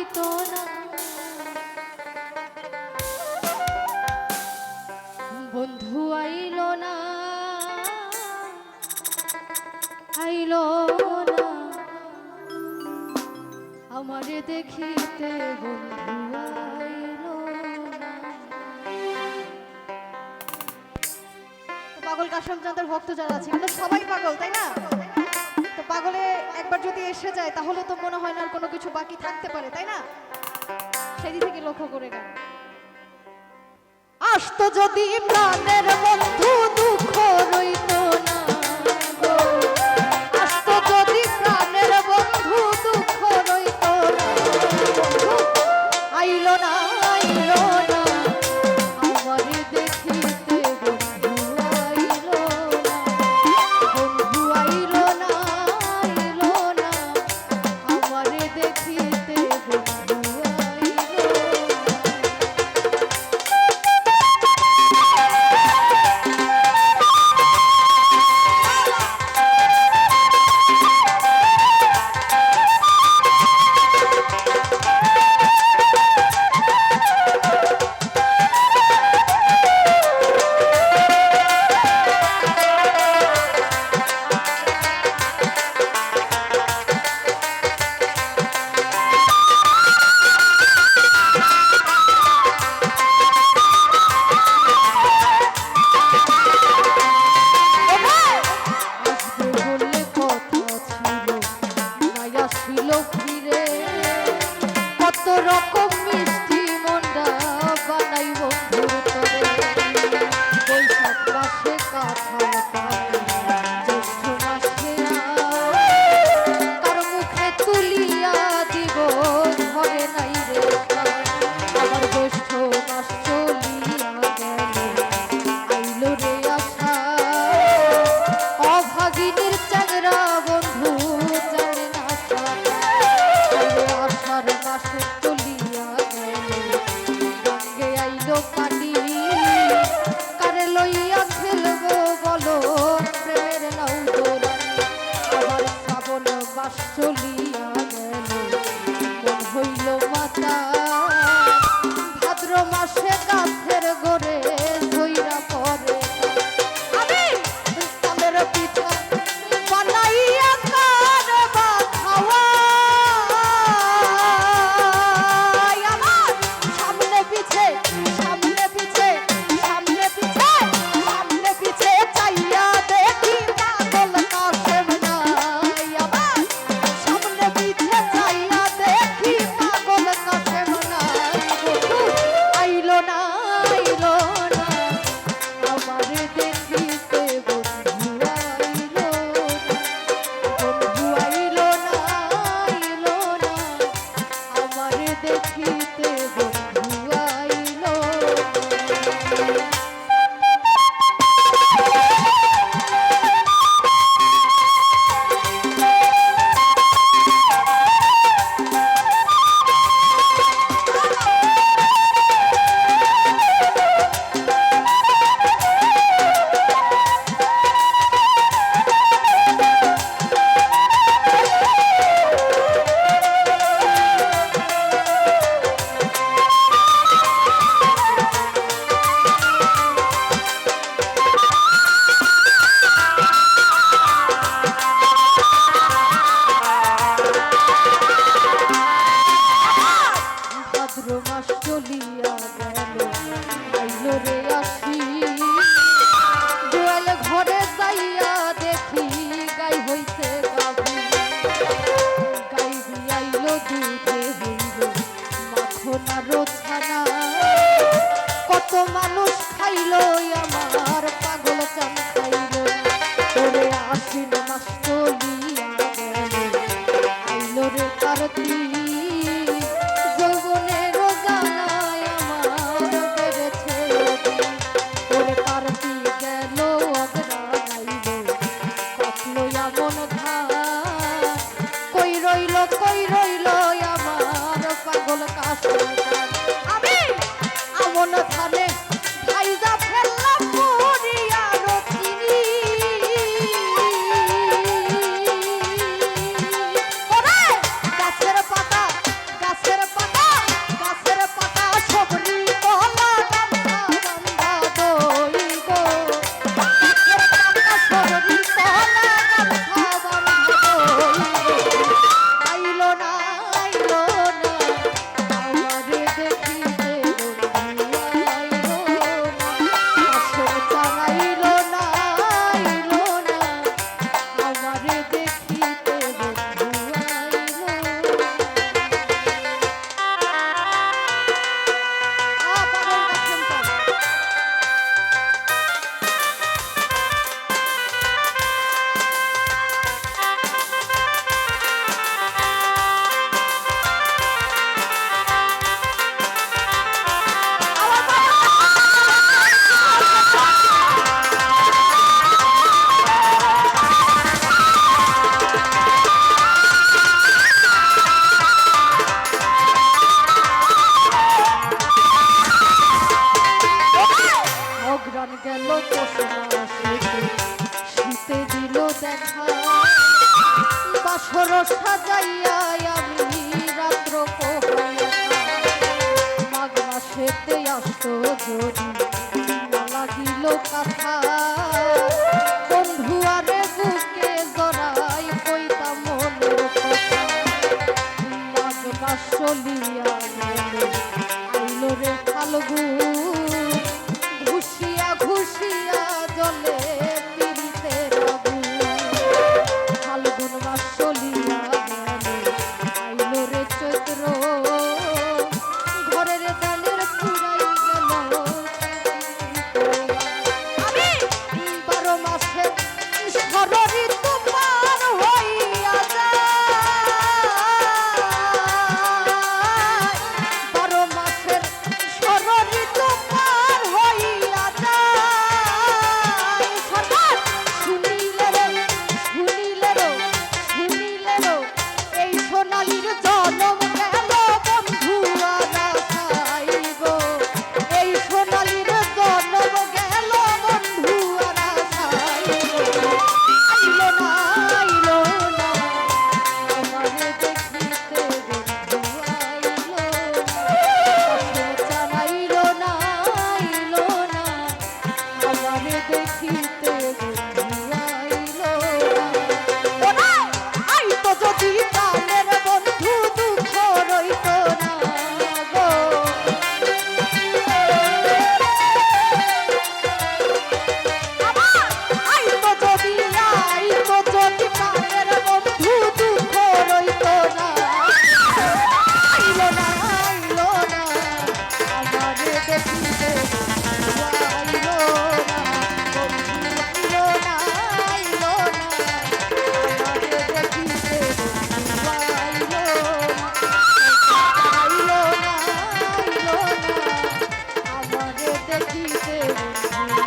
হইতো না বন্ধু আইলো না আইলো না আমারে দেখিতে বন্ধু আইলো না। পাগল কাশেম চাঁদের ভক্ত যারা আছে আমরা সবাই পাগল, তাই না? তো পাগলে একবার যদি এসে যায় তাহলে তো মনে হয় না আর কোনো কিছু বাকি থাকতে পারে, তাই না? সেদিক থেকে লক্ষ্য করে গেল আসতো যদি প্রাণের বন্ধু দুঃখ রইতো না গো। আসতো যদি প্রাণের বন্ধু দুঃখ রইতো না বন্ধু আইলো না আইলো না আমারে দেখিতে বন্ধু আইলো না বন্ধু আইলো না আইলো না আমারে দেখিতে বন্ধু আইলো রকম মিষ্টি মন্ডা বানাই বন্ধুর তরে বৈশাখ মাসে কাঁঠাল পাকে জ্যৈষ্ঠ মাসে কার মুখে তুলিয়া দিব ঘরে নাই রে আমার জ্যৈষ্ঠ মাস চলিয়া গেল আইলো রে আশা অভাগিনীর চাঁদরা বন্ধু জানে না আশার মাসে পানি কারে লইয়া খেলবো বলো প্রেমের নাও দোলানি আবার শ্রাবণ মাস চলিয়া গেল মন হইল মাতা ভাদ্র মাসে গাছের গোড়ে ধইরা পড়ে আমি তালের পিঠা বানাইয়া কার বা খাওয়া আমার সামনে পিছে কত মানুষ খাইলো আমার পাগল চান খাইলো তোরে আশ্বিন মাস চলিয়া গেল আইলো রে কার্তিক যৌবনের জানায় আমার বেড়েছে তোরে কার্তিক গেল অগ্রাইলো কাটলো এমন ধান কই রইল আমার পাগল কাছে আমি আমন ধানে ভাইজা ফেললাম পুরিয়া রতিনি ওরে গাছের পাতা ঘর সাজাইয়া আমি রাত্র পোহাইয়া মাঘ মাসেতে আসতো যদি না লাগিল কথা বন্ধু আরে বুকে জড়াই কইতাম মনের কথা মাঘ মাস চলিয়া গেল আইলো রে ফাল্গুন ঘুষিয়া ঘুষিয়া জলে পিড়িতের আগুন ফাল্গুন মাস চলিয়া গেল আইলো রে চৈত্র ঘরের ডালের ফুরাই গেল আমি 12 মাসে ষড়ঋতু পার হইয়া যায় 12 মাসের ষড়ঋতু পার হইয়া যায় সরকার শুনিলে রে এই সোনালীর জনম গেল বন্ধু আরাইব এই সোনালীর জনম গেল বন্ধু আরাইব আইলো না আমারে দেখিতে বন্ধু আইলো জানাইলো না আমারে দেখিতে বন্ধু আইলো না আইতো যদি প্রাণের বন্ধু দুঃখ রইতো না গো আইতো যদি প্রাণের বন্ধু দুঃখ রইতো না আইলো না আমারে দেখিতে বন্ধু আইলো না বন্ধু আইলো না আমারে দেখিতে বন্ধু আইলো না আমারে দেখিতে বন্ধু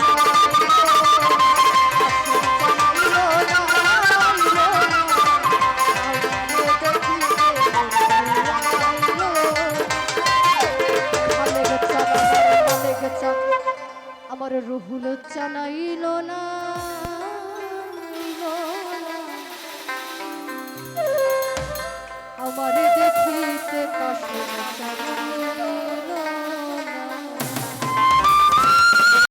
আমার রুহুল জানাইল না আমার দেখিতে কাশে জানাইল